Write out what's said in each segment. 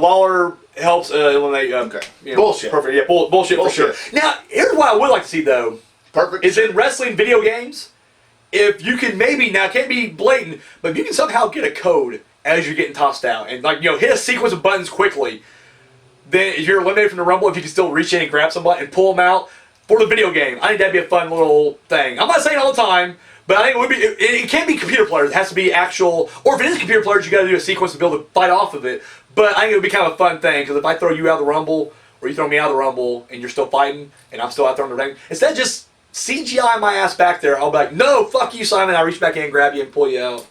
Lawler helps eliminate. Okay. Bullshit. Perfect. Yeah, bullshit for sure. Now, here's what I would like to see though. Perfect. Is in wrestling video games, if you can maybe, now it can't be blatant, but if you can somehow get a code as you're getting tossed out and hit a sequence of buttons quickly, then if you're eliminated from the Rumble, if you can still reach in and grab somebody and pull them out for the video game, I think that'd be a fun little thing. I'm not saying all the time, but I think it would be. It can't be computer players. It has to be actual. Or if it is computer players, you got to do a sequence to be able to fight off of it. But I think it would be kind of a fun thing because if I throw you out of the Rumble or you throw me out of the Rumble and you're still fighting and I'm still out there in the ring, instead of just CGI my ass back there, I'll be like, no, fuck you, Simon. I reach back in, grab you, and pull you out.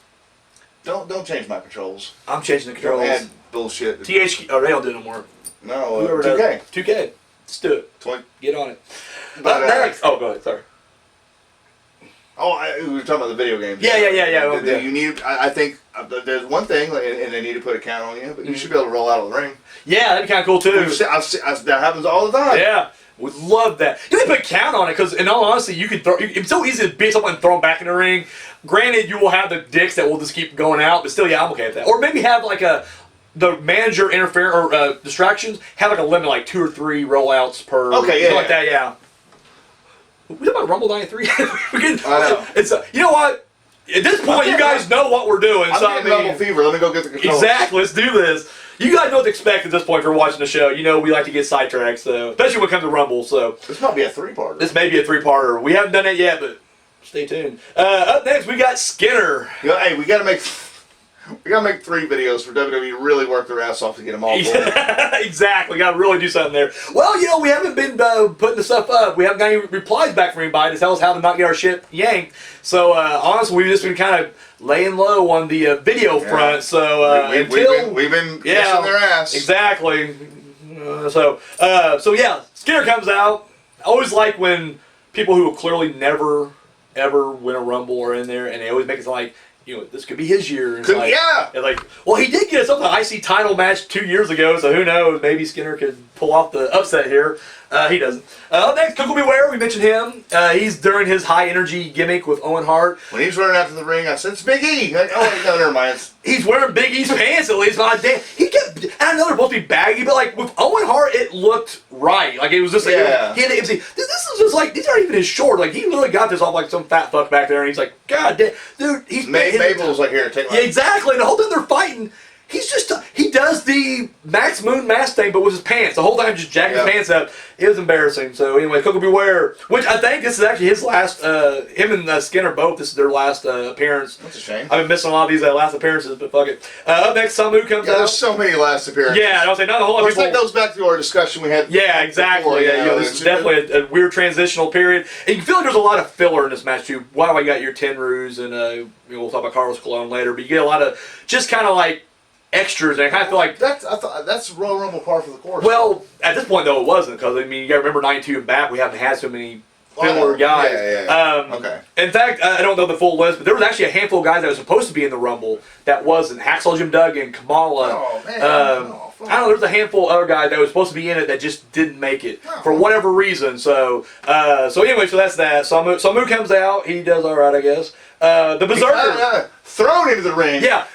Don't change my controls. I'm changing the controls. Don't add bullshit. THQ. Oh, they don't do it no more. No, 2K. 2K. Let's do it. 20. Get on it. But, next. Oh, go ahead. Sorry. We were talking about the video games. Yeah. You need. I think there's one thing, and they need to put a count on you, but you should be able to roll out of the ring. Yeah, that'd be kind of cool too. That happens all the time. Yeah. Would love that. You can put a count on it because, in all honesty, you can throw. It's so easy to beat someone and throw them back in the ring. Granted, you will have the dicks that will just keep going out, but still, yeah, I'm okay with that. Or maybe have like the manager interfere or distractions. Have like a limit, like 2 or 3 rollouts per. Okay, yeah, like that, yeah. We talking about Rumble 93. I know. It's you know what? At this point, you guys know what we're doing. I'm getting Rumble fever. Let me go get the controls. Exactly. Let's do this. You guys know what to expect at this point if you're watching the show. You know we like to get sidetracked, so especially when it comes to Rumble. So this might be a 3-parter. This may be a 3-parter. We haven't done that yet, but stay tuned. Up next, we got Skinner. Hey, we gotta make 3 videos for WWE. Really work their ass off to get them all going. Exactly. Got to really do something there. Well, we haven't been putting the stuff up. We haven't got any replies back from anybody to tell us how to not get our shit yanked. So honestly, we've just been kind of laying low on the video front. So we've been kissing their ass. Exactly. So yeah, Skinner comes out. I always like when people who will clearly never ever win a Rumble are in there, and they always make it like, this could be his year. And well, he did get us up an IC title match 2 years ago, so who knows? Maybe Skinner could pull off the upset here. He doesn't. Up next, Coco Beware. We mentioned him. He's during his high energy gimmick with Owen Hart. When he's running out to the ring, I said, "It's Big E." Like, no, never mind. He's wearing Big E's pants at least. He kept. I know they're supposed to be baggy, but like with Owen Hart, it looked right. Like it was just like he had to. This is just like these aren't even his short. Like he literally got this off like some fat fuck back there, and he's like, God damn, dude. He's Mabel's like, here, take my. Yeah, exactly. And the whole time they're fighting. He's just, he does the Max Moon mask thing, but with his pants. The whole time just jacking his pants up. It was embarrassing. So anyway, Coco Beware, which I think this is actually his last, him and Skinner both, this is their last appearance. That's a shame. I've been missing a lot of these last appearances, but fuck it. Up next, Samu comes out. There's so many last appearances. Yeah, I don't say not a whole lot of people. That goes back to our discussion we had. Yeah, exactly. Before, this is definitely a weird transitional period. And you feel like there's a lot of filler in this match too. Why you got your Tenrus and we'll talk about Carlos Colon later, but you get a lot of just kind of like extras, and I kind of feel like that's Royal Rumble par for the course. Well, at this point though, it wasn't, because I mean you got to remember 92 and back, we haven't had so many filler guys. Yeah. Okay. In fact, I don't know the full list, but there was actually a handful of guys that was supposed to be in the Rumble that wasn't. Hacksaw Jim Duggan, Kamala. Oh man. I don't know. There's a handful of other guys that was supposed to be in it that just didn't make it for whatever reason. So anyway, so that's that. Samu comes out. He does all right, I guess. The Berserker thrown into the ring. Yeah.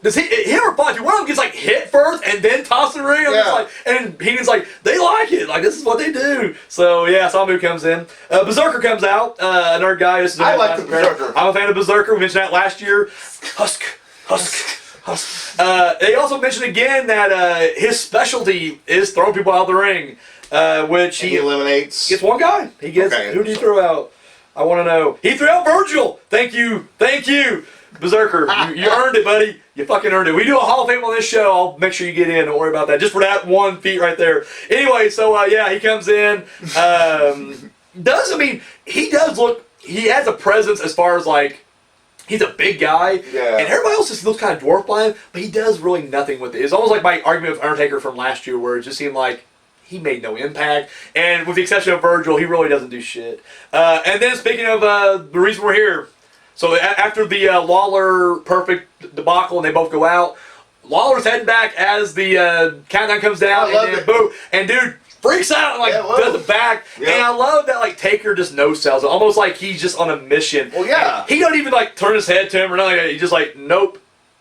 Does him or Fonzie, one of them gets like hit first and then tossed in the ring? Just like, and Heenan's like, they like it. Like, this is what they do. So, yeah, Samu comes in. Berserker comes out. Another guy. I like the Berserker. I'm a fan of Berserker. We mentioned that last year. Husk. They also mentioned again that his specialty is throwing people out of the ring, which he eliminates. Gets one guy. He gets. Who did he throw out? I want to know. He threw out Virgil. Thank you. Berserker, you earned it, buddy. You fucking earned it. We do a Hall of Fame on this show. I'll make sure you get in. Don't worry about that. Just for that one feat right there. Anyway, so yeah, he comes in. He does look. He has a presence as far as like. He's a big guy, and everybody else just looks kind of dwarfed by him, but he does really nothing with it. It's almost like my argument with Undertaker from last year, where it just seemed like he made no impact, and with the exception of Virgil, he really doesn't do shit. And then speaking of the reason we're here, so after the Lawler perfect debacle and they both go out, Lawler's heading back as the countdown comes down, and then boom, and dude freaks out and does the back, and I love that like Taker just no sells it, almost like he's just on a mission. Well, yeah, and he don't even like turn his head to him or nothing. He's just like, nope,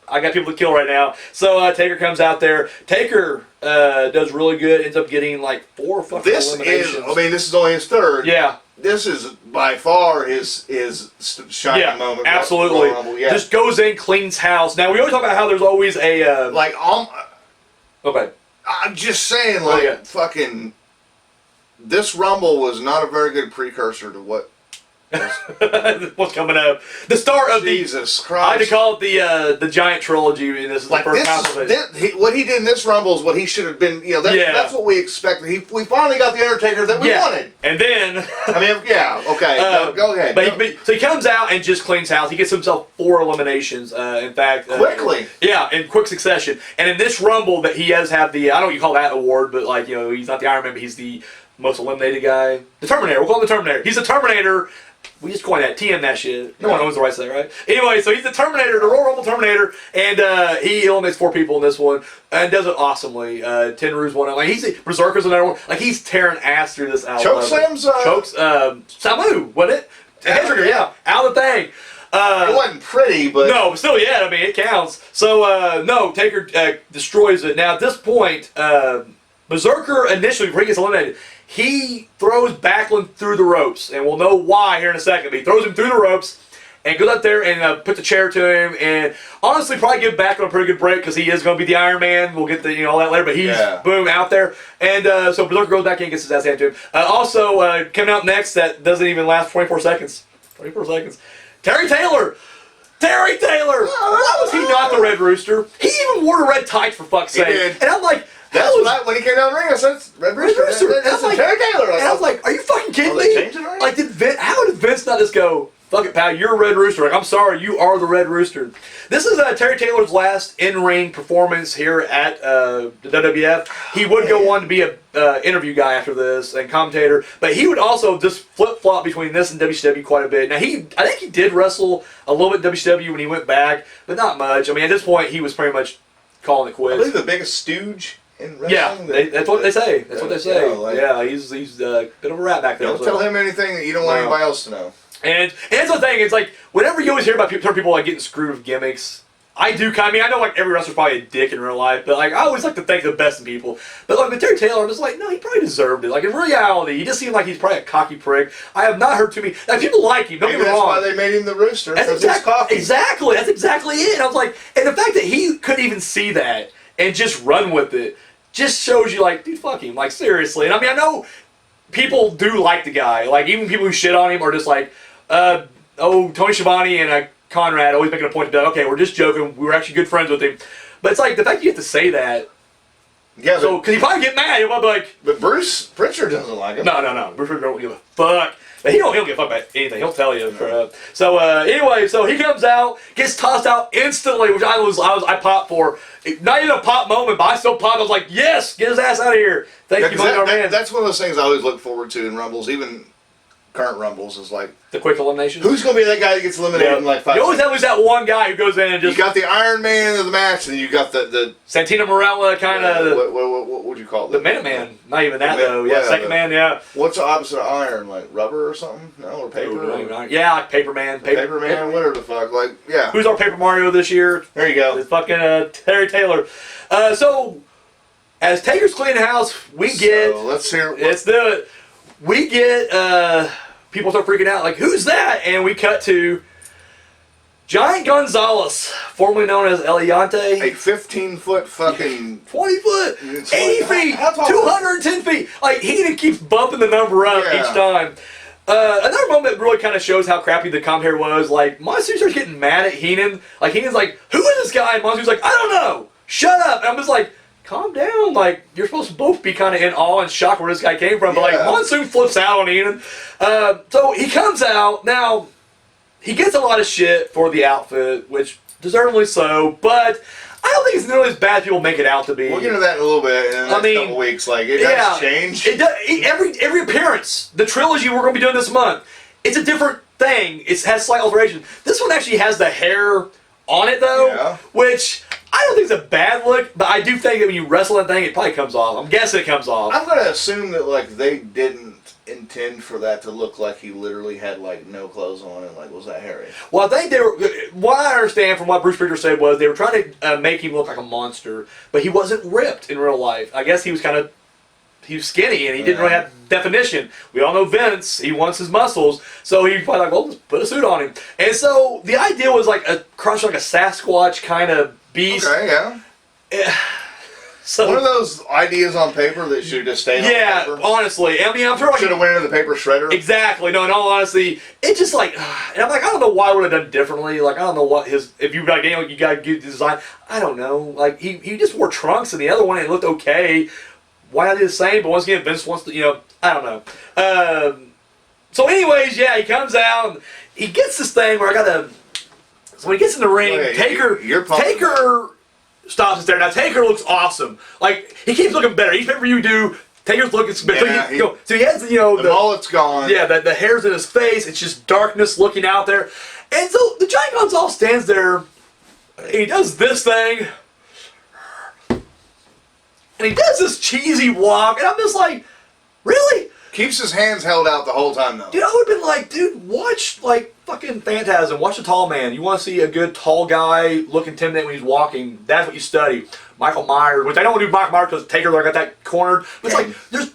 I got people to kill right now. So Taker comes out there. Taker does really good. Ends up getting like 4 fucking eliminations. This is only his third. Yeah. This is by far his shining moment. Absolutely. Yeah. Just goes in, cleans house. Now we always talk about how there's always a okay. I'm just saying, fucking. This Rumble was not a very good precursor to what. What's coming up? The start of Jesus Christ! I had to call it the giant trilogy, and this is the first half of it. What he did in this Rumble is what he should have been. That's what we expected. We finally got the Undertaker that we wanted. And then, okay, go ahead. So he comes out and just cleans house. He gets himself 4 eliminations. In fact, quickly. In quick succession. And in this Rumble, that he has had the I don't know what you call that award, but he's not the Iron Man, but he's the most eliminated guy. The Terminator. We'll call him the Terminator. He's the Terminator. We just coined that. TM that shit. No one owns the rights to that, right? Anyway, so he's the Terminator, the Royal Rumble Terminator, and he eliminates 4 people in this one, and does it awesomely. Tenru's one. Berserker's another one. He's tearing ass through this out. Chokeslams? Chokes. Samu, wasn't it? Headtrigger, yeah. Out of the thing. It wasn't pretty, but... No, but still, yeah, it counts. So, Taker destroys it. Now, at this point, Berserker initially, before he gets eliminated, he throws Backlund through the ropes, and we'll know why here in a second. But he throws him through the ropes and goes up there and put the chair to him, and honestly probably give Backlund a pretty good break because he is going to be the Iron Man. We'll get the all that later, but he's boom out there, and so Berserker goes back in and gets his ass handed to him. Also coming out next, that doesn't even last 24 seconds. 24 seconds. Terry Taylor. Why was he not the Red Rooster? He even wore the red tights for fuck's sake. He did. And I'm like. When he came down the ring, I said, Red Rooster. That's Terry Taylor. And I was like, are you fucking kidding me? How did Vince not just go, fuck it, pal, you're a Red Rooster. I'm sorry, you are the Red Rooster. This is Terry Taylor's last in-ring performance here at the WWF. He would go on to be an interview guy after this and commentator, but he would also just flip-flop between this and WCW quite a bit. Now, I think he did wrestle a little bit WCW when he went back, but not much. At this point, he was pretty much calling it quits. I believe the biggest stooge in wrestling. Yeah, that's what they say. That's what they say. He's a bit of a rat back there. Don't tell him anything that you don't want anybody else to know. And that's the thing. It's like whenever you always hear about people getting screwed with gimmicks, I do I know every wrestler's probably a dick in real life, but I always like to think the best in people. But with Terry Taylor, I'm just no, he probably deserved it. In reality, he just seemed like he's probably a cocky prick. I have not heard too many. People like him. Don't get me wrong. That's why they made him the Rooster. That's exactly. That's exactly it. And I was and the fact that he couldn't even see that and just run with it just shows you, dude, fuck him. Seriously. And I know people do like the guy. Even people who shit on him are just Tony Schiavone and Conrad always making a point to okay, we're just joking. We were actually good friends with him. But it's the fact you have to say that. Yeah. So, because he probably get mad. He'll be but Bruce Pritchard doesn't like him. No. Bruce Pritchard don't give a fuck. He don't give a fuck about anything. He'll tell you. Anyway, so he comes out, gets tossed out instantly, which I popped for. Not even a pop moment, but I still popped. I was like, yes, get his ass out of here. Thank you, man. That's one of those things I always look forward to in Rumbles, even current Rumbles, is the quick elimination. Who's going to be that guy that gets eliminated in 5 seconds? You always have that one guy who goes in and just... You got the Iron Man of the match, and you got the Santino Marella kind of... What would you call it? The Minuteman. Not even that, though. Yeah, Second Man, yeah. What's the opposite of iron? Rubber or something? No, or paper? Yeah, Paper Man. Paper Man, whatever the fuck. Yeah. Who's our Paper Mario this year? There you go. It's fucking Terry Taylor. So, as Taker's cleaning house, let's hear it. Let's do it. We get... people start freaking out, who's that? And we cut to Giant Gonzalez, formerly known as Eliante. A 15-foot fucking... 20 foot, 80 feet, 210 feet. Heenan keeps bumping the number up each time. Another moment that really kind of shows how crappy the commentary was, Monsoon starts getting mad at Heenan. Heenan's who is this guy? And Monsoon's I don't know. Shut up. And I'm just calm down. You're supposed to both be kind of in awe and shock where this guy came from. But Monsoon flips out on Heenan. So he comes out. Now, he gets a lot of shit for the outfit, which deservedly so. But I don't think it's nearly as bad as people make it out to be. We'll get into that in a little bit in the next couple weeks. It does change. It does. Every appearance, the trilogy we're going to be doing this month, it's a different thing. It has slight alteration. This one actually has the hair on it, though, which... I don't think it's a bad look, but I do think that when you wrestle that thing, it probably comes off. I'm guessing it comes off. I'm going to assume that, they didn't intend for that to look like he literally had like no clothes on and like was that hairy? Well, I think they were. What I understand from what Bruce Prichard said was they were trying to make him look like a monster, but he wasn't ripped in real life. I guess he was skinny and he didn't really have definition. We all know Vince, he wants his muscles, so he probably like, well, let's put a suit on him. And so the idea was like a crush, like a Sasquatch kind of beast. Okay, yeah. So one of those ideas on paper that should have just stayed on paper. Yeah, honestly. I mean, I'm sure should have went into the paper shredder. Exactly. No, in all honesty, it's just like, and I'm like, I don't know why I would have done differently. Like, I don't know what if you got you got to do the design. I don't know. Like, he just wore trunks, and the other one it looked okay. Why not do the same? But once again, Vince wants to, I don't know. So, anyways, yeah, he comes out, and he gets this thing where so when he gets in the ring, Taker stops us there. Now Taker looks awesome. Like he keeps looking better. Each pay-per-view do, Taker's looking better. Yeah, so he has the mullet's gone. Yeah, the hair's in his face. It's just darkness looking out there. And so the Giant Gonzalez stands there. And he does this thing. And he does this cheesy walk. And I'm just like, really? Keeps his hands held out the whole time though. Dude, I would have been like, dude, watch like fucking Phantasm. Watch the tall man. You want to see a good tall guy look intimidating when he's walking. That's what you study. Michael Myers, which I don't want to do Michael Myers because Taker got that cornered. But it's like, there's,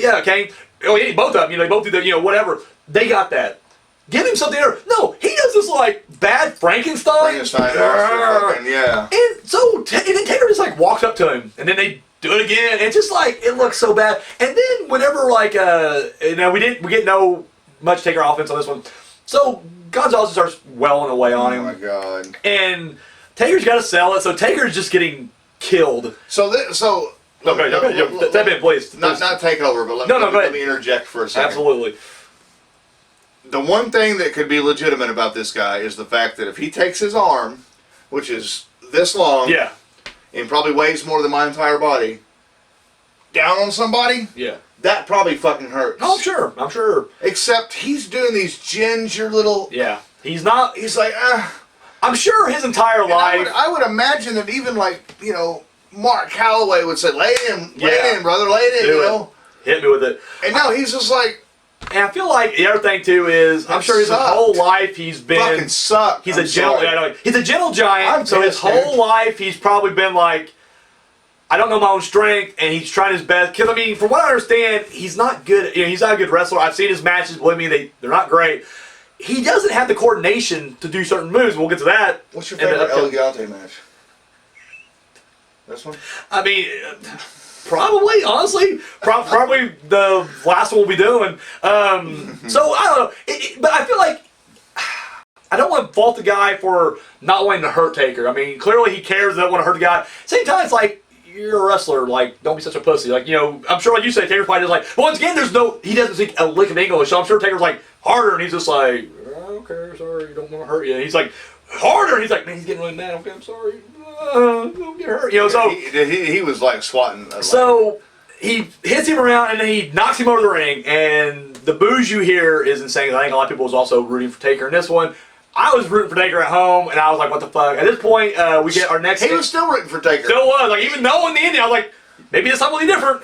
yeah, Kane. Oh, yeah, both of them. They both do the, whatever. They got that. Give him something there. No, he does this like bad Frankenstein. Yeah. And so, and then Taker just like walks up to him, and then they do it again. It's just like it looks so bad. And then whenever like we get no much Taker offense on this one, so Gonzalez starts welling away on him. Oh my god! And Taker's got to sell it, so Taker's just getting killed. Okay, step in, please. Not take over, but let me interject for a second. Absolutely. The one thing that could be legitimate about this guy is the fact that if he takes his arm, which is this long, yeah, and probably weighs more than my entire body, down on somebody, yeah, that probably fucking hurts. Oh, I'm sure. Except he's doing these ginger little. Yeah, he's not. He's like, I'm sure his entire life. I would imagine that even like Mark Calloway would say, "Lay it in, brother, lay it in," Hit me with it. And now he's just like. And I feel like the other thing too is I'm sure his whole life he's been fucking sucked. He's a gentle giant. So his whole life he's probably been like, I don't know my own strength, and he's trying his best. Because I mean, from what I understand, he's not good. He's not a good wrestler. I've seen his matches. Believe me, they're not great. He doesn't have the coordination to do certain moves. We'll get to that. What's your favorite El Gigante match? This one. I mean. Probably, honestly, probably the last one we'll be doing. So I don't know, but I feel like I don't want to fault the guy for not wanting to hurt Taker. I mean, clearly he cares, doesn't want to hurt the guy. Same time, it's like you're a wrestler. Like, don't be such a pussy. Like, I'm sure, like you say, Taker's probably just like. But once again, he doesn't speak a lick of English, so I'm sure Taker's like harder, and he's just like, okay, sorry, don't want to hurt you. And he's like harder, and he's like, man, he's getting really mad. Okay, I'm sorry. Don't get hurt. So he was like swatting. So he hits him around and then he knocks him over the ring, and the boos you hear is insane. I think a lot of people was also rooting for Taker in this one. I was rooting for Taker at home, and I was like, what the fuck? At this point, we get our next. He was still rooting for Taker. Still was. Like, even knowing the ending, I was like, maybe this time will be different.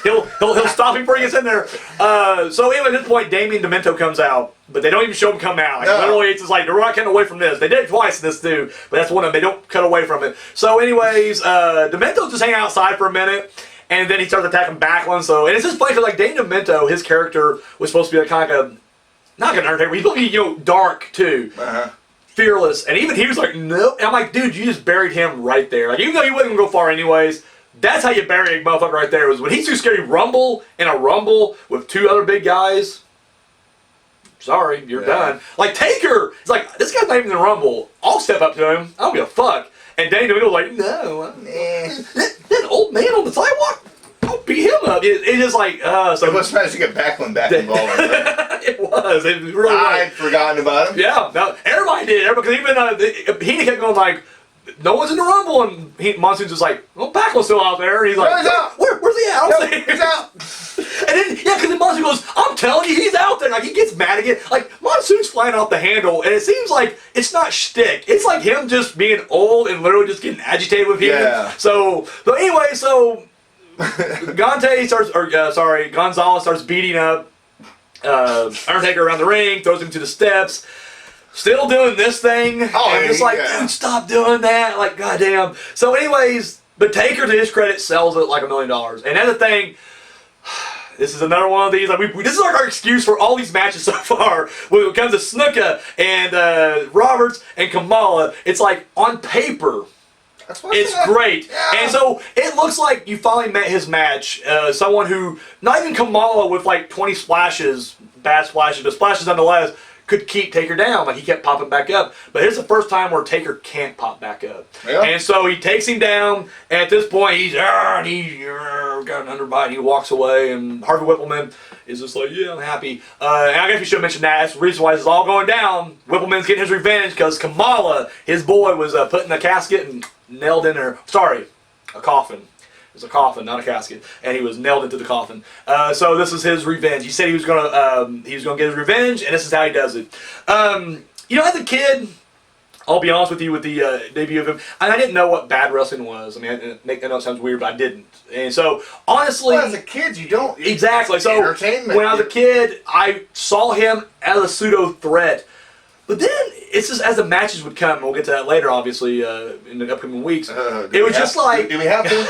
He'll stop him before he gets in there. So anyway, at this point, Damien Demento comes out, but they don't even show him come out. Like, literally, it's just like, they're not cutting away from this. They did it twice in this too, but that's one of them. They don't cut away from it. So anyways, Demento's just hanging outside for a minute, and then he starts attacking Backlund. So, and it's just funny because like Damien Demento, his character was supposed to be like kind of like not gonna Undertaker, but he's supposed to be dark too. Fearless, and even he was like, no. And I'm like, dude, you just buried him right there. Like, even though he wasn't gonna go far anyways, that's how you bury a motherfucker right there. Was when he's too scared to rumble in a rumble with two other big guys. Sorry, you're done. Like Taker, it's like, this guy's not even in the rumble. I'll step up to him. I don't give a fuck. And Danny DeVito was like, no, that old man on the sidewalk, I'll beat him up. It's just like, so. It was nice to get Backlund back involved. It was. It really was. I'd forgotten about him. Yeah, no, everybody did. Because even Heaney kept going like, no one's in the rumble, and Monsoon's just like, well, Backlund's still out there, and he's like, where's he at? He's out. And then, because then Monsoon goes, I'm telling you, he's out there. Like, he gets mad again. Like, Monsoon's flying off the handle, and it seems like it's not shtick. It's like him just being old and literally just getting agitated with him. Yeah. So anyway, Gonzalez starts beating up Undertaker around the ring, throws him to the steps. Still doing this thing. Oh, and just like, yeah. dude, stop doing that. Like, goddamn. So, anyways, but Taker, to his credit, sells it like $1 million. And that's the thing. This is another one of these. Like, this is like our excuse for all these matches so far. When it comes to Snuka and Roberts and Kamala, it's like on paper. It's great. Yeah. And so it looks like you finally met his match. Someone who, not even Kamala with like 20 splashes, bad splashes, but splashes nonetheless, could keep Taker down. Like, he kept popping back up. But here's the first time where Taker can't pop back up. Yeah. And so he takes him down. And at this point, he's got an underbite. And he walks away. And Harvey Whippleman is just like, yeah, I'm happy. And I guess we should have mentioned that. That's the reason why this is all going down. Whippleman's getting his revenge because Kamala, his boy, was put in a casket and nailed in her. Sorry, a coffin. It was a coffin, not a casket, and he was nailed into the coffin. So this is his revenge. He said he was gonna get his revenge, and this is how he does it. As a kid, I'll be honest with you, with the debut of him, I didn't know what bad wrestling was. I mean, I know it sounds weird, but I didn't. And so, honestly, well, as a kid, you don't. Exactly. So entertainment. when I was a kid, I saw him as a pseudo threat. But then, it's just as the matches would come, and we'll get to that later, obviously, in the upcoming weeks. Do we have to?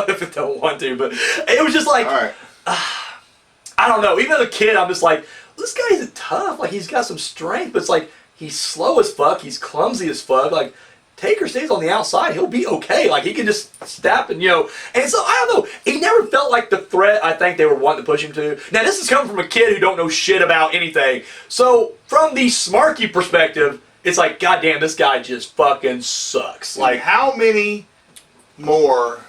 I don't want to, but it was just like, All right. I don't know. Even as a kid, I'm just like, this guy isn't tough. Like, he's got some strength, but it's like, he's slow as fuck. He's clumsy as fuck. Like, Taker stays on the outside, he'll be okay. Like, he can just step and, And so, I don't know. He never felt like the threat I think they were wanting to push him to. Now, this is coming from a kid who don't know shit about anything. So, from the Smarky perspective, it's like, goddamn, this guy just fucking sucks. Like, Like, how many more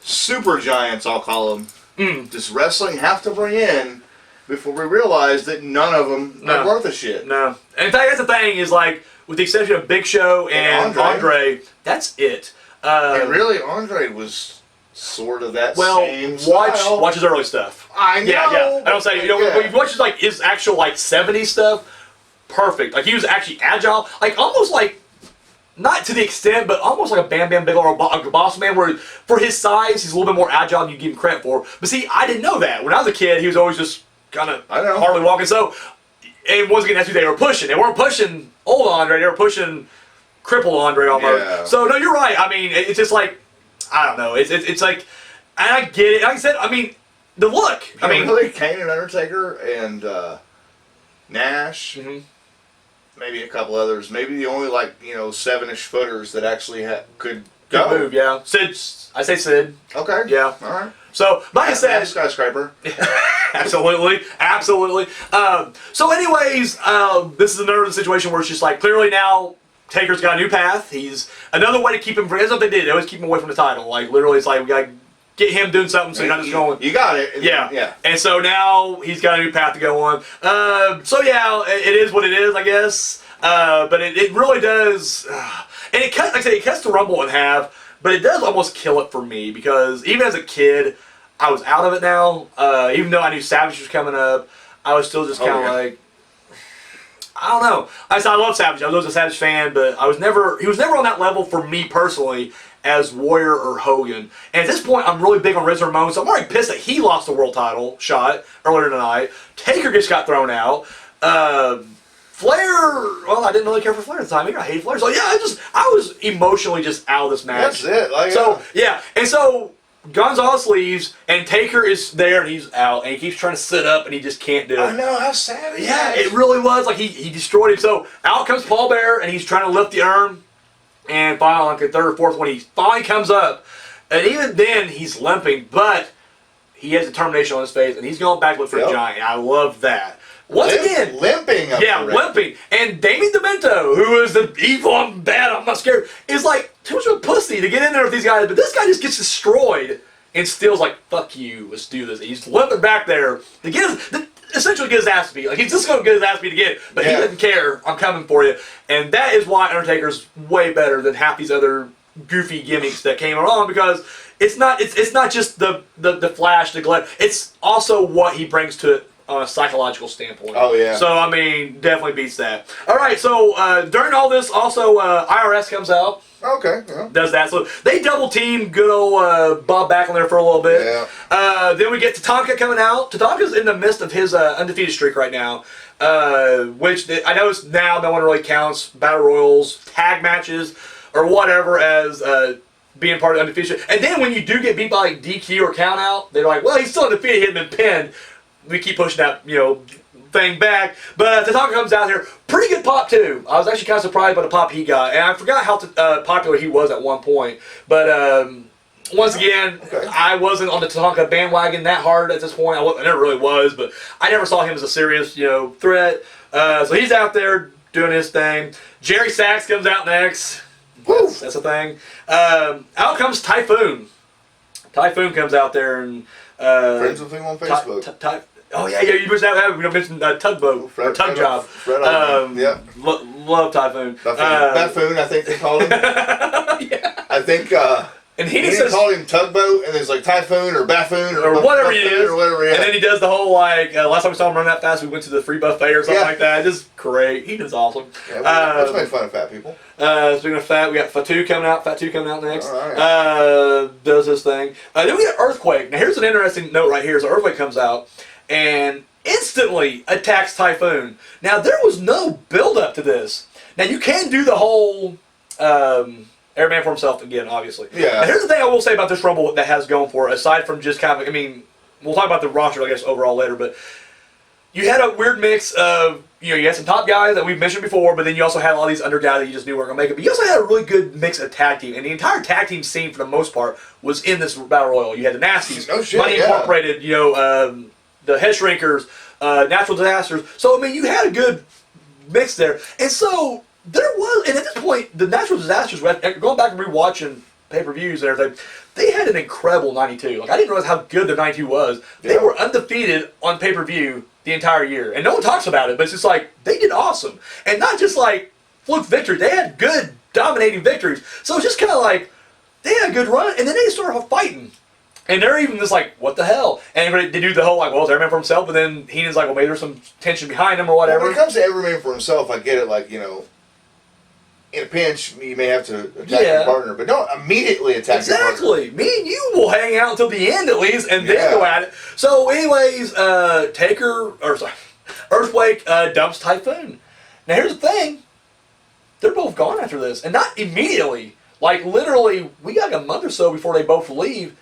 super giants, I'll call them, does wrestling have to bring in before we realize that none of them are worth a shit? No. In fact, that's the thing, is like, with the exception of Big Show and Andre, that's it. And really, Andre was sort of that same style. Watch his early stuff. I know. Yeah. I don't say, when you watch his actual, 70s stuff, perfect. Like, he was actually agile. Like, almost like, not to the extent, but almost like a Bam Bam Bigelow or a Boss Man, where for his size, he's a little bit more agile than you give him credit for. But see, I didn't know that. When I was a kid, he was always just kind of hardly walking. So, and once again, that's who they were pushing. They weren't pushing old Andre, they were pushing crippled Andre almost. Yeah. So, no, you're right. I mean, it's just like, I don't know. It's like, and I get it. Like I said, I mean, the look. I mean, really, Kane and Undertaker and Nash, maybe a couple others, maybe the only 7-ish footers that actually could go. Good move, yeah. Sid, I say Sid. Okay. Yeah. All right. So, like I said, skyscraper. absolutely. So, anyways, this is another situation where it's just like, clearly now Taker's got a new path. He's another way to keep him. That's what they did. They always keep him away from the title. Like, literally, it's like, we got to get him doing something so you're not just going. You got it. Yeah. And so now he's got a new path to go on. So yeah, it is what it is, I guess. But it really does. And it cuts, like I say, it cuts the Rumble in half. But it does almost kill it for me, because even as a kid, I was out of it now. Even though I knew Savage was coming up, I was still just kind of like, I don't know. I love Savage. I was always a Savage fan, but he was never on that level for me personally as Warrior or Hogan. And at this point, I'm really big on Razor Ramon, so I'm already pissed that he lost the world title shot earlier tonight. Taker just got thrown out. Flair, well, I didn't really care for Flair at the time. I hated Flair. So yeah, I was emotionally just out of this match. That's it. So yeah, and so Gonzalez leaves, and Taker is there, and he's out, and he keeps trying to sit up, and he just can't do it. I know, how sad is that? Yeah, it really was. Like, he destroyed him. So out comes Paul Bearer, and he's trying to lift the urn, and finally, like the third or fourth one, he finally comes up, and even then, he's limping, but he has determination on his face, and he's going back for a giant. I love that. Once again, limping. Limping. And Damien Demento, who is the evil, I'm bad, I'm not scared, is like too much of a pussy to get in there with these guys. But this guy just gets destroyed, and Steele's like, "Fuck you, let's do this." And he's limping back there to essentially get his ass beat. Like, he's just going to get his ass beat again, but he doesn't care. I'm coming for you, and that is why Undertaker's way better than half these other goofy gimmicks that came along, because it's not just the flash, the glare. It's also what he brings to it on a psychological standpoint. Oh, yeah. So, I mean, definitely beats that. All right, so during all this, also, IRS comes out. Okay, yeah. Does that. So they double team good old Bob Backlund there for a little bit. Yeah. Then we get Tatanka coming out. Tatanka's in the midst of his undefeated streak right now, which I know now no one really counts battle royals, tag matches, or whatever as being part of the undefeated streak. And then when you do get beat by DQ or count out, they're like, well, he's still undefeated. He hadn't been pinned. We keep pushing that, thing back. But Tatanka comes out here. Pretty good pop, too. I was actually kind of surprised by the pop he got. And I forgot how popular he was at one point. But once again, I wasn't on the Tatanka bandwagon that hard at this point. I never really was. But I never saw him as a serious, threat. So he's out there doing his thing. Jerry Sachs comes out next. That's a thing. Out comes Typhoon. Typhoon comes out there and... Friends with him on Facebook. Oh yeah, you mentioned that. We mentioned Tugboat or Tug Job. Yeah. Love Typhoon. Buffoon, I think they called him. Yeah. I think. And he didn't call him Tugboat, and there's like Typhoon or Buffoon or whatever he is. Or whatever, yeah. And then he does the whole last time we saw him run that fast, we went to the free buffet or something like that. Just great. He does awesome. Yeah, let's make fun of fat people. Speaking of fat, we got Fatu coming out. Fatu coming out next. All right. Does this thing. Then we got Earthquake. Now here's an interesting note right here. So Earthquake comes out and instantly attacks Typhoon. Now there was no build up to this. Now you can do the whole every man for himself again, obviously. Yeah. Now here's the thing I will say about this Rumble that has going for it, aside from just kind of, we'll talk about the roster, I guess, overall later, but you had a weird mix of, you had some top guys that we've mentioned before, but then you also had a lot of these under guys that you just knew weren't going to make it. But you also had a really good mix of tag team, and the entire tag team scene, for the most part, was in this Battle Royal. You had the Nasties, Money Incorporated, the Head Shrinkers, Natural Disasters. So, you had a good mix there. And so, there was, and at this point, the Natural Disasters, going back and rewatching pay-per-views and everything, they had an incredible 92. I didn't realize how good their 92 was. They were undefeated on pay-per-view the entire year. And no one talks about it, but it's just like, they did awesome. And not just like fluke victory. They had good, dominating victories. So it's just kind of like, they had a good run, and then they started fighting. And they're even just like, what the hell? And they do the whole, well, it's every man for himself, but then Heenan's like, well, maybe there's some tension behind him or whatever. Well, when it comes to every man for himself, I get it, in a pinch, you may have to attack your partner, but don't immediately attack your partner. Exactly. Me and you will hang out until the end at least, and then go at it. So, anyways, Earthquake dumps Typhoon. Now, here's the thing. They're both gone after this, and not immediately. Like, literally, we got a month or so before they both leave.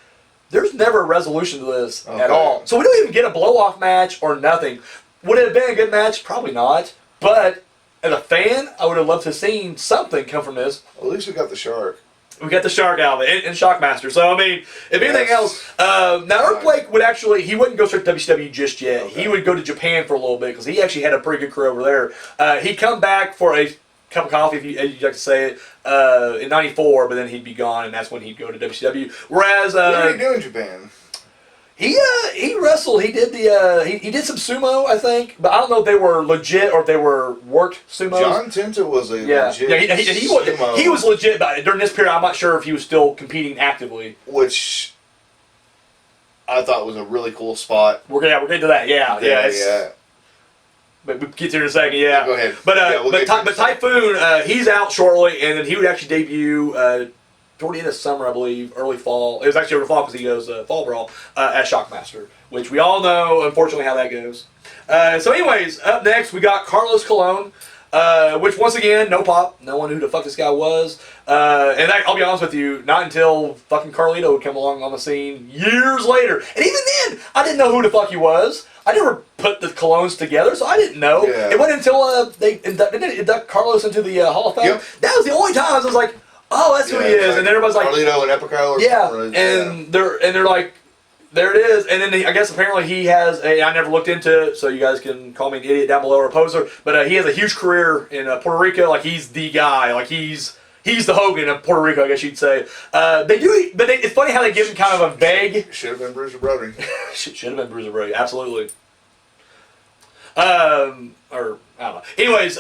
There's never a resolution to this at all. So we don't even get a blow-off match or nothing. Would it have been a good match? Probably not. But as a fan, I would have loved to have seen something come from this. Well, at least we got the Shark. We got the Shark out of it, and Shockmaster. So, if anything else, now Earthquake would actually, he wouldn't go straight to WCW just yet. He would go to Japan for a little bit, because he actually had a pretty good career over there. He'd come back for a cup of coffee, if you'd like to say it, in '94, but then he'd be gone, and that's when he'd go to WCW. Whereas, what did he do in Japan? He wrestled. He did he did some sumo, I think, but I don't know if they were legit or if they were worked sumo. John Tenta was a legit he was legit, but during this period, I'm not sure if he was still competing actively. Which I thought was a really cool spot. We're getting to that. Yeah. But we get to it in a second, Go ahead. But Typhoon, he's out shortly, and then he would actually debut toward the end of summer, I believe, early fall. It was actually early fall because he goes Fall Brawl as Shockmaster, which we all know, unfortunately, how that goes. So anyways, up next, we got Carlos Colon, which once again, no pop. No one knew who the fuck this guy was. And I'll be honest with you, not until fucking Carlito would come along on the scene years later. And even then, I didn't know who the fuck he was. I never put the Colones together, so I didn't know. Yeah. It wasn't until they induct Carlos into the Hall of Fame. Yep. That was the only time I was like, oh, that's who he is. And then everybody's like, Carlito and Epico. They're like, there it is. And then I guess apparently he has I never looked into it, so you guys can call me an idiot down below or a poser, but he has a huge career in Puerto Rico. Like, he's the guy. Like, he's the Hogan of Puerto Rico, I guess you'd say. It's funny how they give him kind of a vague. Should have been Bruiser Brody. Should have been Bruiser Brody, absolutely. Or I don't know. Anyways,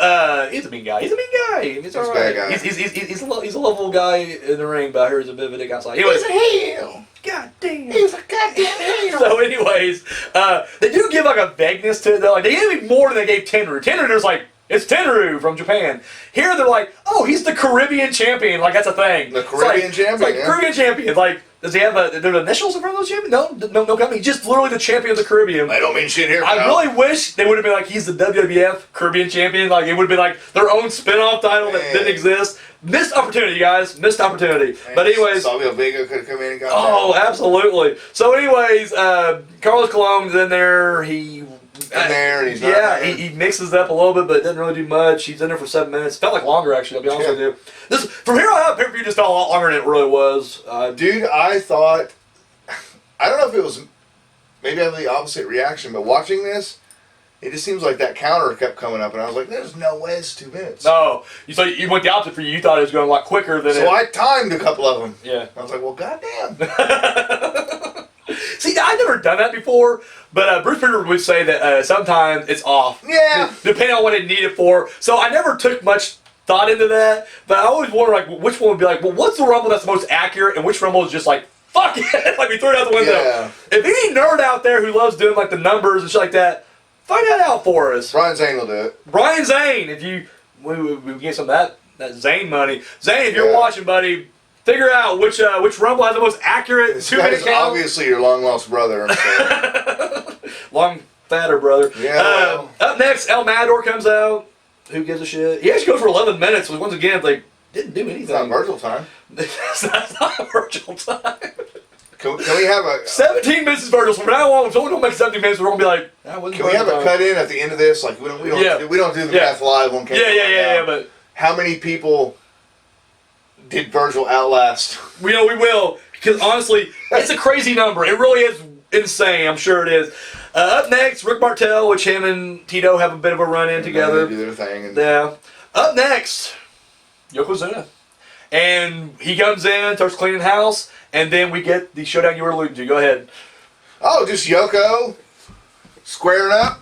he's a mean guy. He's a mean guy. He's all right. Guy. He's a lovable guy in the ring, but I heard he's a bit of a dick outside. Anyways, he's a heel. God damn. He's a goddamn heel. So, anyways, they do give like a vagueness to it though. Like, they gave me more than they gave Tenru. Tenru, there's like, It's Tenryu from Japan. Here they're like, oh, he's the Caribbean champion. Like, that's a thing. The Caribbean champion, It's like, yeah. Caribbean champion. Like, does he have their initials in front of those champion? No company. He's just literally the champion of the Caribbean. I don't mean shit here. I really wish they would have been like, he's the WWF Caribbean champion. Like, it would have been like their own spin-off title that didn't exist. Missed opportunity, guys. Missed opportunity. But anyways. Savio Vega could have come in and got Oh, absolutely. So anyways, Carlos Colon's in there. He's not there. He mixes it up a little bit, but doesn't really do much. He's in there for 7 minutes. Felt like longer, actually, I'll be honest with you. This, from here on out, pay-per-view just felt a lot longer than it really was. Dude, I thought... I don't know if it was... Maybe I had the opposite reaction, but watching this, it just seems like that counter kept coming up, and I was like, there's no way it's 2 minutes. No. So you went the opposite for you. You thought it was going a lot quicker than So I timed a couple of them. Yeah. I was like, well, goddamn. See, I've never done that before, but Bruce Prichard would say that sometimes it's off. Yeah. Depending on what it needed for. So I never took much thought into that, but I always wonder, like, which one would be like, well, what's the Rumble that's the most accurate, and which Rumble is just like, fuck it, like we threw it out the window. Yeah. If any nerd out there who loves doing, like, the numbers and shit like that, find that out for us. Brian Zane will do it. Brian Zane, if you, we get some of that Zane money. Zane, if you're watching, buddy, figure out which Rumble has the most accurate 2-minute count. Obviously your long-lost brother. Long, fatter brother. Yeah. Up next, El Matador comes out. Who gives a shit? He actually goes for 11 minutes, which once again, like, didn't do anything. It's not Virgil time. That's not Virgil time. Can we have a... 17 minutes is Virgil, so from now on, if someone don't make 17 minutes, we're going to be like, can we have a cut-in at the end of this? Like, we don't do the math live on camera. Yeah, but... How many people did Virgil outlast? We will, because honestly, it's a crazy number. It really is insane. I'm sure it is. Up next, Rick Martel, which him and Tito have a bit of a run-in together. They do their thing. Yeah. Up next, Yokozuna. And he comes in, starts cleaning house, and then we get the showdown you were alluding to. Go ahead. Oh, just Yoko squaring up.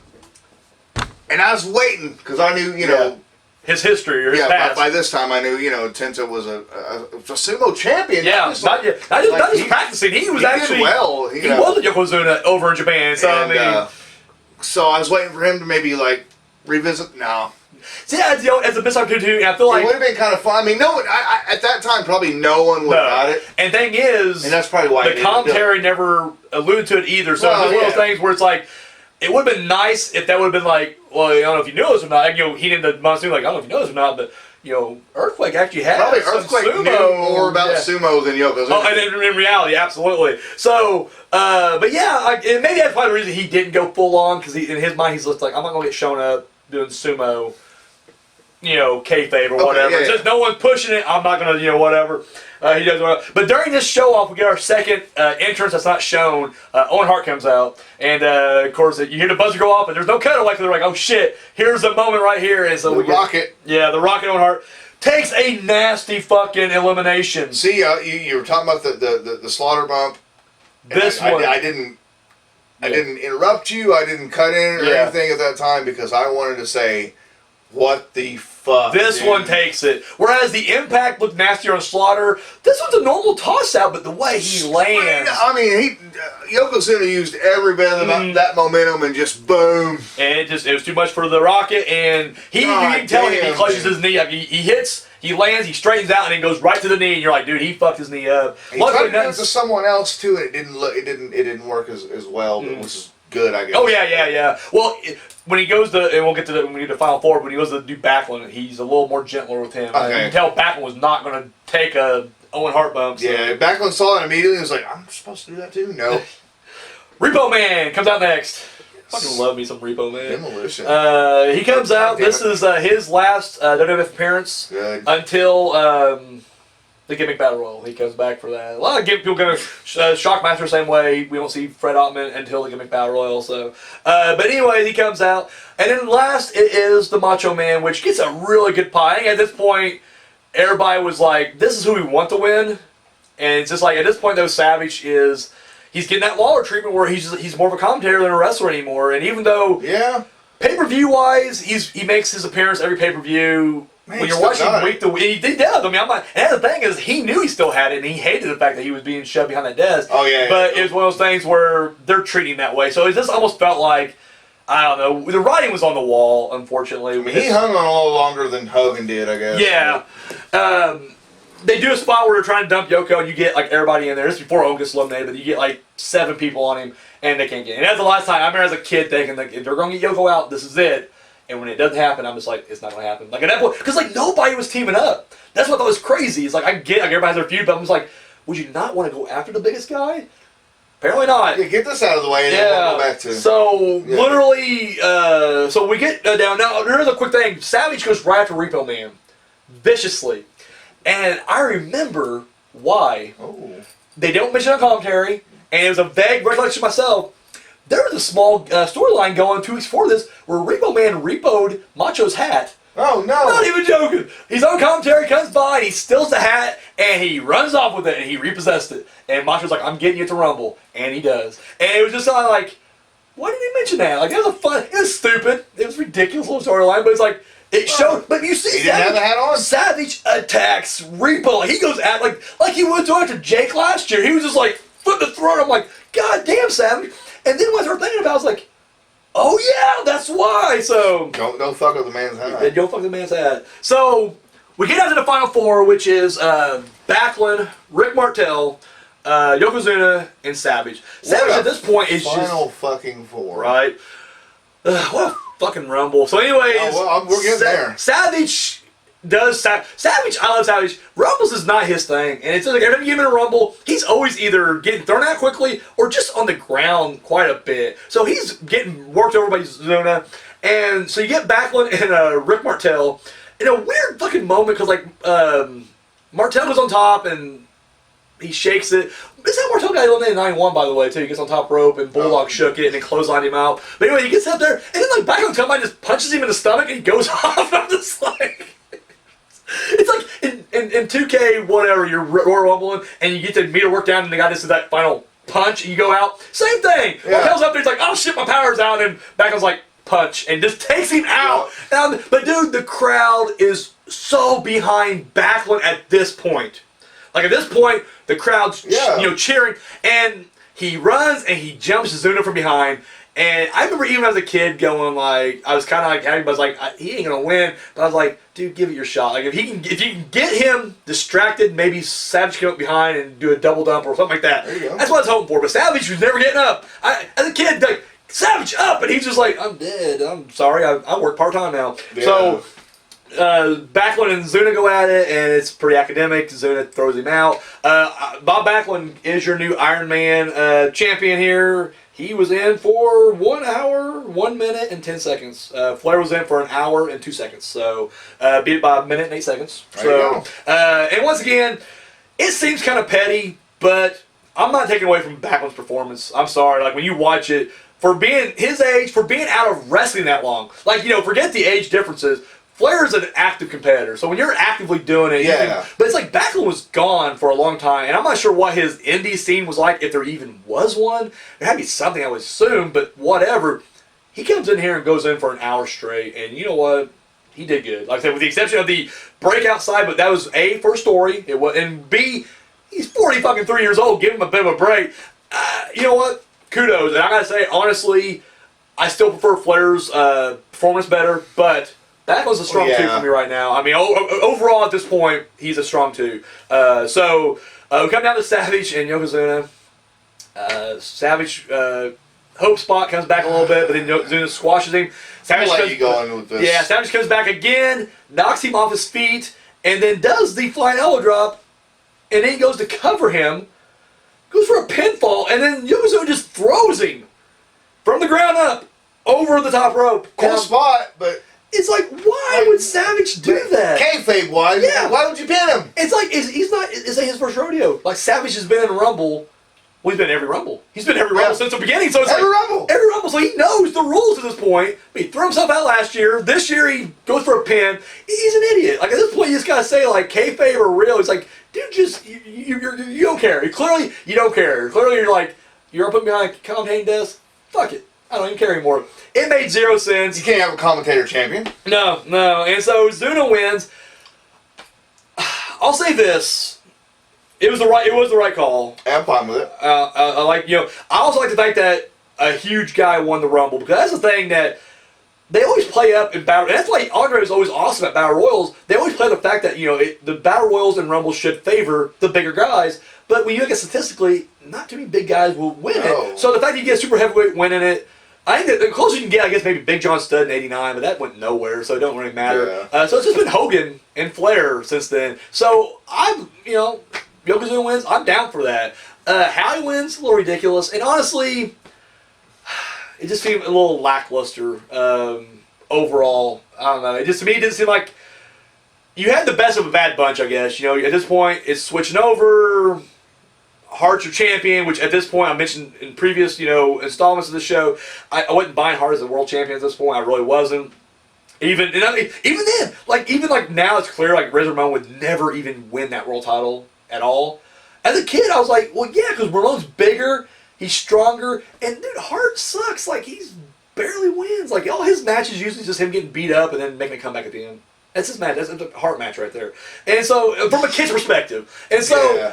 And I was waiting, because I knew, you know... His history or his past. By this time I knew, Tenta was a sumo champion. Yeah, not just practicing. He was actually did well. He was a Yokozuna over in Japan. So and, so I was waiting for him to maybe like revisit. No. See, as a missed opportunity, I feel like it would have been kind of fun. I mean, no one at that time probably no one would have got it. And thing is, and that's probably why the commentary never alluded to it either. So it's one of those things where it's like, it would have been nice if that would have been like, well, I don't know if you know this or not. Like, he didn't monsoon, like, I don't know if you know this or not, but Earthquake actually had probably some Earthquake sumo. Knew more about sumo than Yokozuna. Oh, and in reality, absolutely. So, but yeah, maybe that's probably the reason he didn't go full on, because in his mind he's just like, I'm not gonna get shown up doing sumo, kayfabe or whatever. Since no one's pushing it, I'm not gonna, whatever. He does well. But during this show off, we get our second entrance that's not shown. Owen Hart comes out, and of course you hear the buzzer go off, and there's no cutaway. They're like, "Oh shit, here's the moment right here." And so the Rocket. The Rocket Owen Hart takes a nasty fucking elimination. See, you were talking about the slaughter bump. This one, I didn't interrupt you. I didn't cut in or anything at that time because I wanted to say, what the fuck? This one takes it. Whereas the Impact looked nastier on Slaughter, this one's a normal toss out, but the way he lands. I mean, Yokozuna used every bit of that momentum and just boom. And it was too much for the Rocket, and you can tell him he clutches his knee. Like, he hits, he lands, he straightens out, and then goes right to the knee, and you're like, dude, he fucked his knee up. He tried to do it to someone else too, and it didn't work as well, which is good, I guess. Oh yeah. Well, when he goes to, and we'll get to when we get to Final Four, but when he goes to do Backlund, he's a little more gentler with him. You can tell Backlund was not going to take a Owen Hart bump. So. Yeah, Backlund saw it immediately and was like, I'm supposed to do that too? No. Repo Man comes out next. I fucking love me some Repo Man. Demolition. He comes out. This is his last WWF appearance until the Gimmick Battle Royal. He comes back for that. A lot of people going to Shockmaster the same way. We won't see Fred Ottman until the Gimmick Battle Royal. So, but anyway, he comes out, and then last it is the Macho Man, which gets a really good pie. I think at this point, everybody was like, "This is who we want to win," and it's just like at this point, though, Savage is. He's getting that Lawler treatment where he's more of a commentator than a wrestler anymore. And even though pay-per-view wise, he makes his appearance every pay-per-view. When you're watching week to week, he does. I mean, and the thing is, he knew he still had it, and he hated the fact that he was being shoved behind that desk. Oh yeah. But it was one of those things where they're treating him that way. So it just almost felt like I don't know. The writing was on the wall, unfortunately. I mean, he hung on a little longer than Hogan did, I guess. Yeah. They do a spot where they're trying to dump Yoko, and you get like everybody in there. This is before Hogan gets eliminated, but you get like 7 people on him, and they can't get in. And that's the last time I remember as a kid thinking, like, if they're going to get Yoko out, this is it. And when it doesn't happen, I'm just like, it's not going to happen. Like at that point, because like nobody was teaming up. That's what I thought was crazy. It's like I get like everybody has their feud, but I'm just like, would you not want to go after the biggest guy? Apparently not. Yeah, get this out of the way and then we'll go back to. So literally, so we get down. Now there's a quick thing. Savage goes right after Repo Man, viciously. And I remember why. Oh. They don't mention on commentary, and it was a vague recollection myself. There was a small storyline going 2 weeks before this where Repo Man repoed Macho's hat. Oh, no. Not even joking. He's on commentary, comes by, and he steals the hat, and he runs off with it, and he repossessed it. And Macho's like, I'm getting you to Rumble. And he does. And it was just like, why did he mention that? Like, it was stupid. It was ridiculous little storyline, but it's like, it showed, but you see, he didn't have the hat on. Savage attacks Repo. He goes at like he would after Jake last year. He was just like foot in the throat. I'm like, God damn, Savage. And then when I started thinking about it, I was like, oh yeah, that's why. So don't fuck with the man's hat. Don't fuck with the man's hat. So we get down to the final 4, which is Backlund, Rick Martel, Yokozuna, and Savage. Savage at this point is final just fucking 4. right. What a fucking Rumble. So anyways, we're getting there. Savage does Savage. I love Savage. Rumbles is not his thing, and it's like every time you give him a Rumble, he's always either getting thrown out quickly or just on the ground quite a bit. So he's getting worked over by Zuna, and so you get Backlund and Rick Martel in a weird fucking moment because like Martel goes on top and he shakes it. Is that Martel got eliminated in 9-1, by the way, too? He gets on top rope, and Bulldog shook it, and then clotheslined him out. But anyway, he gets up there, and then like Backlund comes by and just punches him in the stomach, and he goes off. And I'm just like... It's like in 2K, whatever, you're Royal Rumbling, and you get the meter work down, and the guy just does that final punch, and you go out. Same thing. Yeah. Martel's up there, he's like, oh shit, my power's out, and Backlund's like, punch, and just takes him out. Yeah. But dude, the crowd is so behind Backlund at this point. Like at this point, the crowd's cheering, and he runs and he jumps Zuna from behind. And I remember even as a kid going like, I was kind of like happy, but I was like, he ain't gonna win. But I was like, dude, give it your shot. Like if you can get him distracted, maybe Savage can come up behind and do a double dump or something like that. There you go. That's what I was hoping for. But Savage was never getting up. As a kid, like Savage up, and he's just like, I'm dead. I'm sorry. I work part time now. Yeah. So. Backlund and Zuna go at it, and it's pretty academic. Zuna throws him out. Bob Backlund is your new Iron Man champion here. He was in for 1 hour, 1 minute, and 10 seconds. Flair was in for 1 hour and 2 seconds. So beat it by 1 minute and 8 seconds. So and once again, it seems kind of petty, but I'm not taking away from Backlund's performance. I'm sorry. Like when you watch it, for being his age, for being out of wrestling that long, like forget the age differences. Flair is an active competitor, so when you're actively doing it, but it's like Backlund was gone for a long time, and I'm not sure what his indie scene was like, if there even was one. There had to be something, I would assume, but whatever. He comes in here and goes in for 1 hour straight, and you know what? He did good. Like I said, with the exception of the breakout side, but that was A, for a story, it was, and B, he's 43 years old. Give him a bit of a break. You know what? Kudos, and I gotta say, honestly, I still prefer Flair's performance better, but Backlund's a strong 2 for me right now. I mean, overall at this point, he's a strong 2. So we come down to Savage and Yokozuna. Savage hope spot comes back a little bit, but then Yokozuna squashes him. Savage let you go in with this. Yeah, Savage comes back again, knocks him off his feet, and then does the flying elbow drop, and then he goes to cover him, goes for a pinfall, and then Yokozuna just throws him from the ground up over the top rope. Cool spot, but... It's like, why would Savage do that? Kayfabe wise, why would you pin him? It's like, is that his first rodeo? Like, Savage has been in a Rumble. Well, he's been in every Rumble. He's been in every Rumble since the beginning. So it's every Rumble. Every Rumble. So he knows the rules at this point. But he threw himself out last year. This year he goes for a pin. He's an idiot. Like, at this point, you just got to say, like, kayfabe or real. It's like, dude, just, you don't care. Clearly, you don't care. Clearly, you're like, you're up behind a commentating desk. Fuck it. I don't even care anymore. It made 0 sense. You can't have a commentator champion. No. And so Zuna wins. I'll say this: it was the right call. I'm fine with it. I also like the fact that a huge guy won the Rumble, because that's the thing that they always play up in Battle. And that's why Andre is always awesome at Battle Royals. They always play the fact that, the Battle Royals and Rumbles should favor the bigger guys. But when you look at statistically, not too many big guys will win it. So the fact that you get a super heavyweight winning it, I think that the closest you can get, I guess, maybe Big John Studd in '89, but that went nowhere, so it don't really matter. Yeah. So it's just been Hogan and Flair since then. So I'm, Yokozuna wins, I'm down for that. How he wins, a little ridiculous. And honestly, it just seemed a little lackluster overall. I don't know. To me, it didn't seem like you had the best of a bad bunch, I guess. At this point, it's switching over. Hart's your champion, which at this point I mentioned in previous, installments of the show, I wasn't buying Hart as a world champion at this point. I really wasn't. Even then, like now, it's clear like Razor Ramon would never even win that world title at all. As a kid, I was like, well, yeah, because Ramon's bigger, he's stronger, and dude, Hart sucks. Like he's barely wins. Like all his matches usually just him getting beat up and then making a comeback at the end. That's his match. That's a Hart match right there. And so, from a kid's perspective, I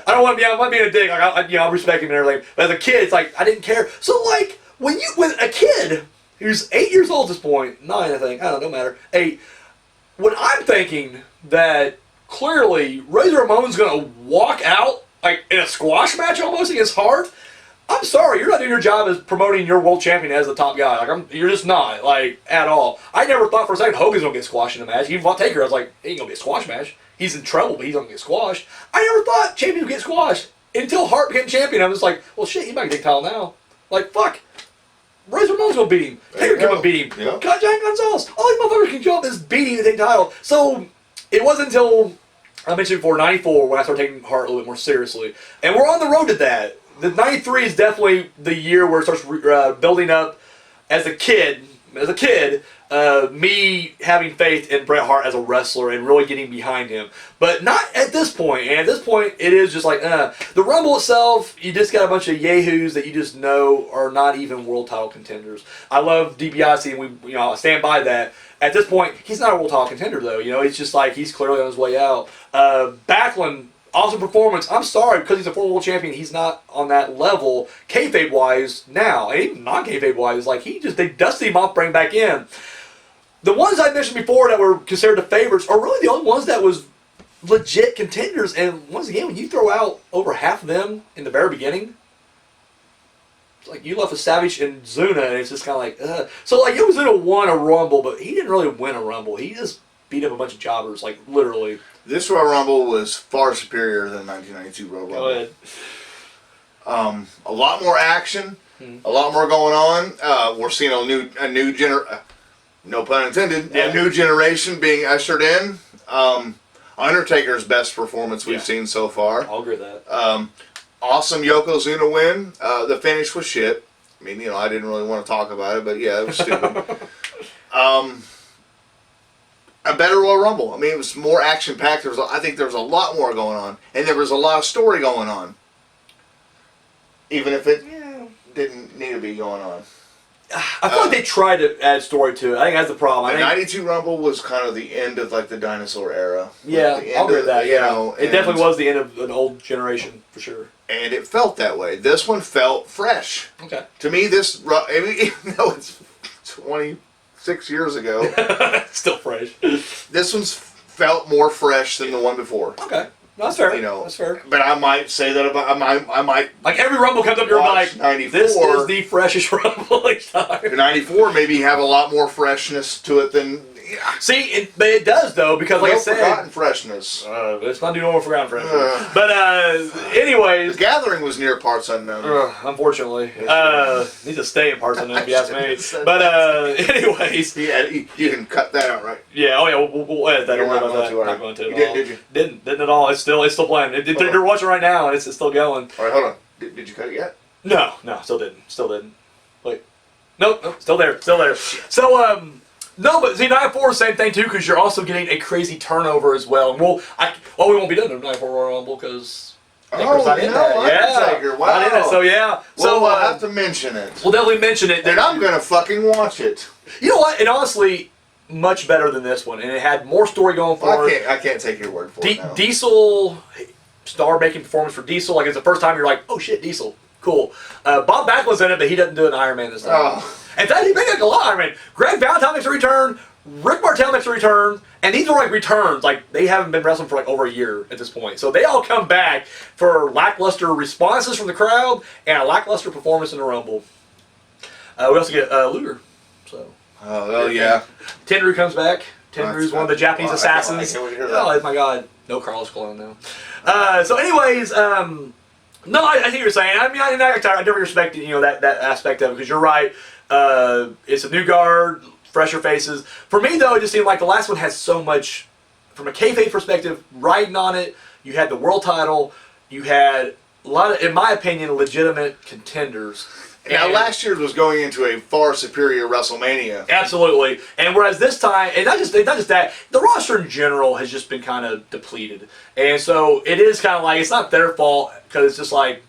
don't want to be. I'm not being a dick. Like I respect him and everything. But as a kid, it's like I didn't care. So like when a kid who's 8 years old at this point, 9 I think, I don't know, no matter 8. When I'm thinking that clearly Razor Ramon's gonna walk out like in a squash match almost against Hart. I'm sorry, you're not doing your job as promoting your world champion as the top guy. Like you're just not, like, at all. I never thought for a second Hogan's gonna get squashed in a match. Even fought Taker, I was like, he ain't gonna be a squash match. He's in trouble, but he's gonna get squashed. I never thought champions would get squashed until Hart became champion. I was like, well, shit, he might get title now. Like, fuck. Razor Ramon's gonna beat him. Taker can beat him. Yep. Giant Gonzalez. All these motherfuckers can show up as beating and take title. So it wasn't until I mentioned before '94 when I started taking Hart a little bit more seriously, and we're on the road to that. The '93 is definitely the year where it starts building up. As a kid, me having faith in Bret Hart as a wrestler and really getting behind him. But not at this point. And at this point, it is just like, the Rumble itself, you just got a bunch of yahoos that you just know are not even world title contenders. I love DiBiase, and I stand by that. At this point, he's not a world title contender, though. It's just like he's clearly on his way out. Backlund, awesome performance. I'm sorry, because he's a former world champion, he's not on that level, kayfabe-wise now. And even non-kayfabe-wise, like they dusted him off, bring him back in. The ones I mentioned before that were considered the favorites are really the only ones that was legit contenders. And once again, when you throw out over half of them in the very beginning, it's like you left with Savage and Zuna, and it's just kind of like, ugh. So like Yokozuna won a Rumble, but he didn't really win a Rumble. He just beat up a bunch of jobbers, like literally. This Royal Rumble was far superior than 1992 Royal Rumble. Go ahead. A lot more action, a lot more going on. We're seeing a new no pun intended, a new generation being ushered in. Undertaker's best performance we've seen so far. I'll agree with that. Awesome Yokozuna win. The finish was shit. I mean, I didn't really want to talk about it, but yeah, it was stupid. A better Royal Rumble. I mean, it was more action-packed. I think there was a lot more going on. And there was a lot of story going on. Even if it didn't need to be going on. I feel like they tried to add story to it. I think that's the problem. The 92 Rumble was kind of the end of, like, the dinosaur era. Yeah, I'll agree with that, It definitely was the end of an old generation, for sure. And it felt that way. This one felt fresh. Okay. To me, even though it's 26 years ago. Still fresh. This one's felt more fresh than the one before. Okay. That's fair. That's fair. But I might say that about I might like every Rumble comes up, you're like, 94, this is the freshest Rumble each time. 94 maybe have a lot more freshness to it than. See, but it does though, because like I said, forgotten freshness. It's not no more forgotten freshness. But anyways, the Gathering was near parts unknown. Unfortunately, needs to stay in parts unknown if you ask me. But anyways, you can cut that out, right? Yeah. Oh yeah, we'll edit that. You're Don't worry not about that. going to, Not going to. You did you? Didn't at all. It's still playing. They're watching right now, and it's still going. All right, hold on. Did you cut it yet? No, still didn't. Wait, nope, still there. So no, but see, 94 is the same thing too, because you're also getting a crazy turnover as well. And we won't be done in 94 Royal Rumble because not in that. Wow. Not in it. So yeah. So we'll have to mention it. We'll definitely mention it. And I'm gonna fucking watch it. You know what? And honestly, much better than this one, and it had more story going for it. I can't take your word for it now. Diesel, star-making performance for Diesel. Like it's the first time you're like, oh shit, Diesel. Cool. Bob Backlund's in it, but he doesn't do an Iron Man this time. Oh. In fact, he made like a lot of Iron Man. Greg Valentine makes a return. Rick Martel makes a return. And these are like returns. Like, they haven't been wrestling for like over a year at this point. So they all come back for lackluster responses from the crowd and a lackluster performance in the Rumble. We also get Luger. So. Oh, yeah. Tenryu comes back. Tenryu's one of the Japanese assassins. I can't wait to hear that. Oh my god. No Carlos Colon now. So anyways, no, I think you're saying. I mean, I definitely respect that aspect of it because you're right. It's a new guard, fresher faces. For me though, it just seemed like the last one had so much, from a kayfabe perspective, riding on it. You had the world title. You had a lot of, in my opinion, legitimate contenders. Now, last year was going into a far superior WrestleMania. Absolutely. And whereas this time, and not just that, the roster in general has just been kind of depleted. And so it is kind of like, it's not their fault, because it's just like,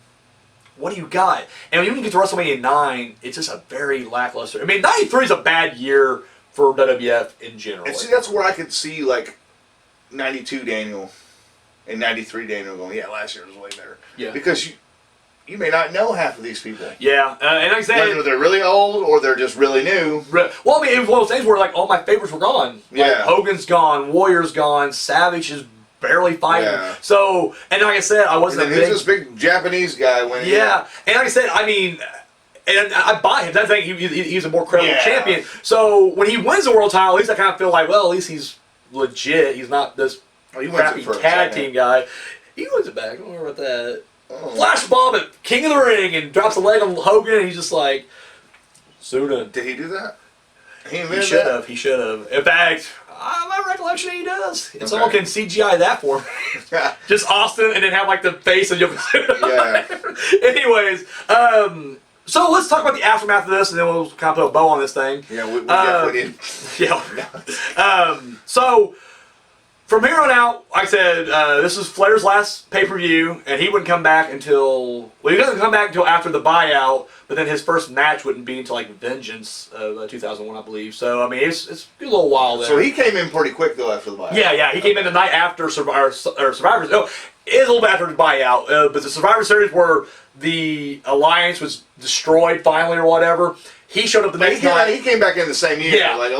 what do you got? And when you get to WrestleMania 9, it's just a very lackluster. I mean, 93 is a bad year for WWF in general. And see, that's where I could see, like, 92 Daniel and 93 Daniel going, yeah, last year was way better. Yeah. Because you may not know half of these people. Yeah, and like I said, whether they're really old or they're just really new. Well, I mean, it was one of those things where like all my favorites were gone. Like, yeah, Hogan's gone, Warrior's gone, Savage is barely fighting. Yeah. So, and like I said, I wasn't. And then who's this big Japanese guy when? Yeah, and like I said, I mean, and I buy him. That's the thing. He's a more credible champion. So when he wins the world title, at least I kind of feel like, well, at least he's legit. He's not this crappy tag team guy. He wins it back. Don't worry about that. Oh. Flash bomb at King of the Ring and drops a leg on Hogan, and he's just like, Suna. Did he do that? He should have. He should have. In fact, my recollection, he does. And someone can CGI that for me. Just Austin, and then have like the face of Yokozuna. Yeah. Anyways, so let's talk about the aftermath of this, and then we'll kind of put a bow on this thing. Yeah, we definitely did. Yeah. So. From here on out, like I said, this is Flair's last pay-per-view, and he wouldn't come back until... Well, he doesn't come back until after the buyout, but then his first match wouldn't be until, like, Vengeance of 2001, I believe. So, I mean, it's a little while there. So he came in pretty quick, though, after the buyout. Yeah, he came in the night after Survivor Series. Oh, it is a little bit after the buyout, but the Survivor Series where the alliance was destroyed finally or whatever... He showed up the next night. He came back in the same year. Yeah, like, he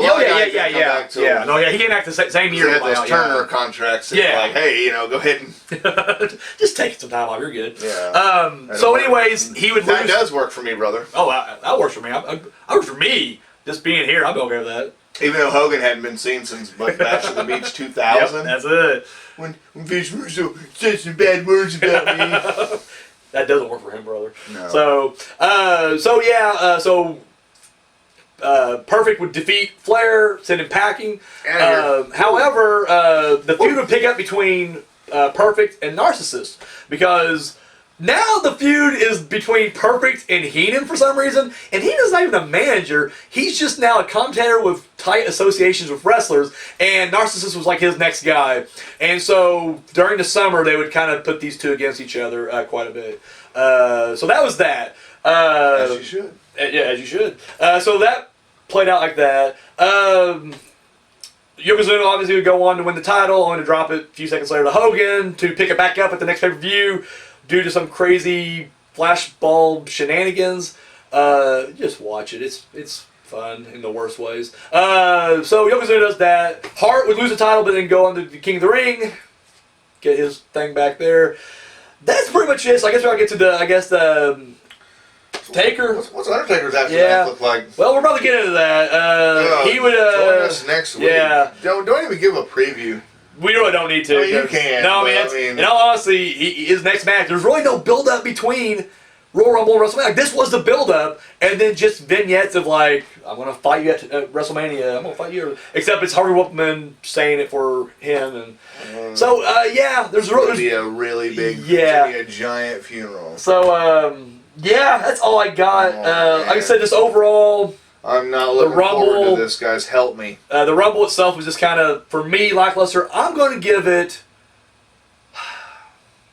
came back the same year. He had those Turner contracts. And like, hey, go ahead and just take some time off. You're good. Yeah. So, anyways, he would lose. That does work for me, brother. Oh, that works for me. That works for me. Just being here, I'm okay with that. Even though Hogan hadn't been seen since like Bash of the Beach 2000. Yep, that's it. When Vince Russo said some bad words about me. That doesn't work for him, brother. No. So Perfect would defeat Flair, send him packing. However, the feud would pick up between Perfect and Narcissist, because now the feud is between Perfect and Heenan for some reason, and Heenan's not even a manager. He's just now a commentator with tight associations with wrestlers, and Narcissist was like his next guy. And so during the summer, they would kind of put these two against each other quite a bit. So that was that. As you should. Yeah, as you should. So that played out like that. Yokozuna obviously would go on to win the title, only to drop it a few seconds later to Hogan to pick it back up at the next pay-per-view due to some crazy flashbulb shenanigans. Just watch it. It's fun in the worst ways. So Yokozuna does that. Hart would lose the title, but then go on to the King of the Ring, get his thing back there. That's pretty much it. So I guess we're gonna get to the Taker. What's Undertaker's aftermath look like? Well, we're about to get into that. He would join us next week. Yeah. Don't even give a preview. We really don't need to. I mean, you can. No, I mean, in all honesty, his next match, there's really no build-up between Royal Rumble and WrestleMania. Like, this was the build-up, and then just vignettes of like, I'm going to fight you at WrestleMania. I'm going to fight you. Except it's Harvey Whippleman saying it for him. And so, there's going to be a really big, it's going to be a giant funeral. So, that's all I got. Like I said, just overall, I'm not looking forward to this, guys. Help me. The Rumble itself was just kind of, for me, lackluster. I'm going to give it...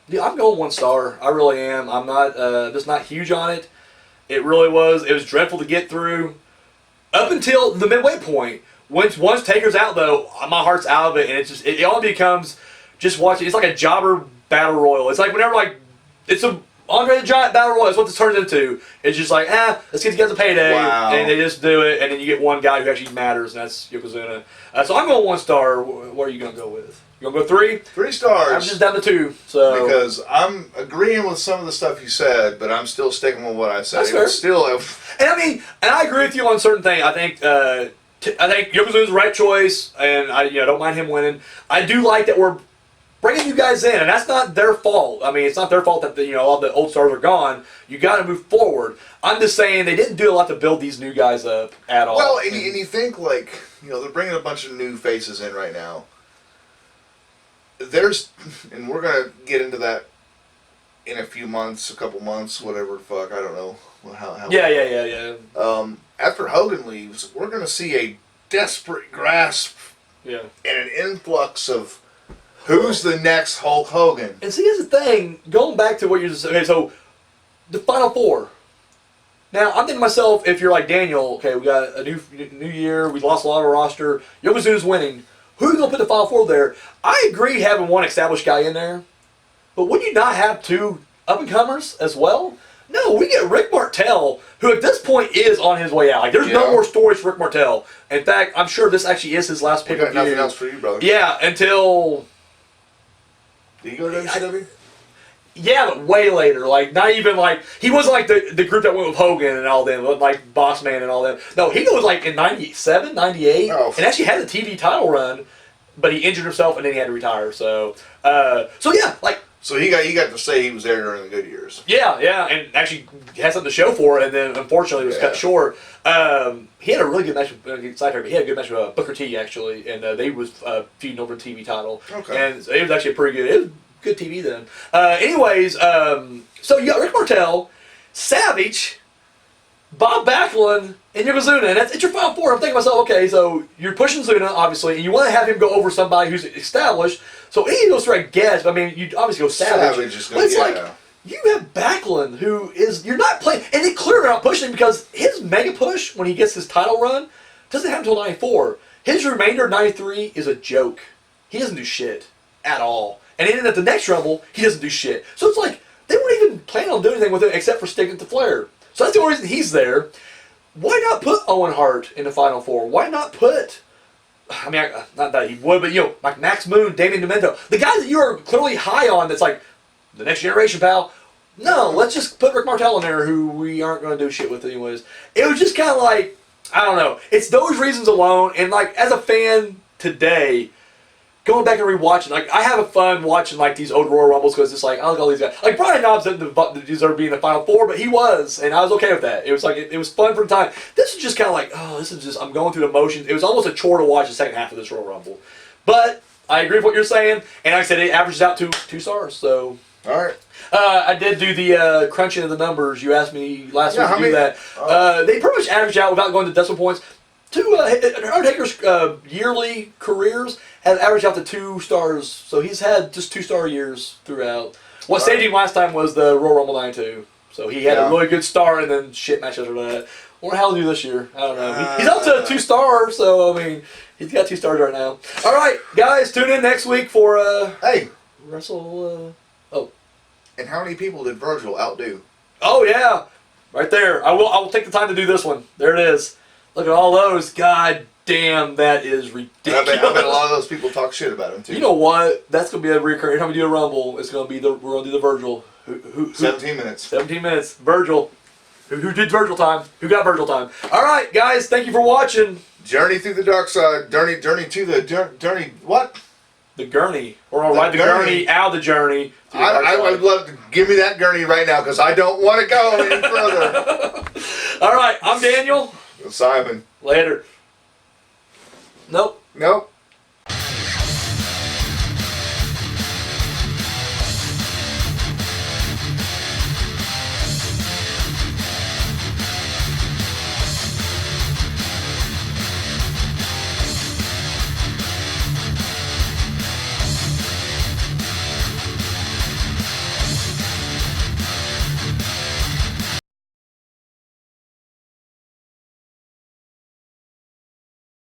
I'm going 1 star. I really am. I'm not just not huge on it. It really was. It was dreadful to get through. Up until the midway point. Once Taker's out, though, my heart's out of it, and it all becomes just watching. It's like a jobber battle royal. It's like whenever, like, it's a Andre the Giant Battle Royal is what this turns into. It's just like, let's get together a payday. Wow. And they just do it, and then you get one guy who actually matters, and that's Yokozuna. So I'm going 1 star. What are you going to go with? You going to go 3? 3 stars. I'm just down to 2. So Because I'm agreeing with some of the stuff you said, but I'm still sticking with what I said. That's It was fair. still And I mean, and I agree with you on certain things. I think Yokozuna's the right choice, and I don't mind him winning. I do like that we're bringing you guys in, and that's not their fault. I mean, it's not their fault that all the old stars are gone. You got to move forward. I'm just saying they didn't do a lot to build these new guys up at all. Well, and you think like they're bringing a bunch of new faces in right now. And we're gonna get into that in a few months, a couple months, whatever the fuck, I don't know. How Yeah. After Hogan leaves, we're gonna see a desperate grasp Yeah. and an influx of who's the next Hulk Hogan. And see, here's the thing. Going back to what you're just okay, so the Final 4. Now, I'm thinking to myself, if you're like Daniel, okay, we got a new year, we lost a lot of our roster, Yokozuna's winning. Who are you going to put the Final 4 there? I agree having one established guy in there, but would you not have 2 up-and-comers as well? No, we get Rick Martel, who at this point is on his way out. Like, there's no more stories for Rick Martel. In fact, I'm sure this actually is his last We got pay-per-view. nothing else for you, brother. Yeah, until... Did you go to WCW? Yeah, but way later. Like, not even like... He wasn't like the group that went with Hogan and all them, like Boss Man and all them. No, he was like in 97, 98, and actually had the TV title run, but he injured himself and then he had to retire. So yeah, like... So you got to say he was there during the good years. Yeah, and actually had something to show for it, and then unfortunately was cut short. He had a really good match with he had a good match with Booker T, actually, and they was feuding over the TV title. Okay. And it was actually pretty good. It was good TV then. So you got Rick Martel, Savage, Bob Backlund, and Yokozuna, and it's your Final 4. I'm thinking to myself, okay, so you're pushing Zuna, obviously, and you want to have him go over somebody who's established. So he goes through, I guess, but I mean, you obviously go Savage. But it's like, you have Backlund, who is, you're not playing, and they clearly aren't pushing him because his mega push, when he gets his title run, doesn't happen until 94. His remainder of 93 is a joke. He doesn't do shit at all. And then at the next Rumble, he doesn't do shit. So it's like, they weren't even planning on doing anything with him except for sticking to Flair. So that's the only reason he's there. Why not put Owen Hart in the Final 4? Why not put, I mean, not that he would, but like Max Moon, Damien Demento, the guys that you are clearly high on that's like, the next generation, pal. No, let's just put Rick Martel in there who we aren't going to do shit with anyways. It was just kind of like, I don't know. It's those reasons alone, and like, as a fan today, going back and rewatching, like, I have a fun watching like these old Royal Rumbles because it's like, I look at all these guys. Like, Brian Knobbs didn't deserve being in the Final 4, but he was, and I was okay with that. It was like, it was fun for the time. This is just kind of like, this is just, I'm going through the motions. It was almost a chore to watch the second half of this Royal Rumble. But I agree with what you're saying, and like I said, it averages out to 2 stars, so. All right. I did do the crunching of the numbers. You asked me last week to do that. They pretty much average out, without going to decimal points, Undertaker's yearly careers have averaged out to 2 stars. So he's had just 2-star years throughout. What saved him last time was the Royal Rumble 92. So he had a really good start and then shit match after that. I wonder how he'll do this year. I don't know. He's up to 2 stars, so I mean, he's got 2 stars right now. All right, guys, tune in next week for Wrestle. And how many people did Virgil outdo? Oh yeah, right there. I will take the time to do this one. There it is. Look at all those. God damn, that is ridiculous. I bet a lot of those people talk shit about him too. You know what? That's gonna be a recurring. Every time we do a Rumble, it's gonna be we're gonna do the Virgil. Who 17 minutes. 17 minutes. Virgil. Who did Virgil time? Who got Virgil time? All right, guys. Thank you for watching. Journey through the dark side. Journey to the journey. What? The gurney. Or I'll ride the gurney out of the journey. I would love to give me that gurney right now because I don't want to go any further. All right, I'm Daniel. Simon. Later. Nope. Nope.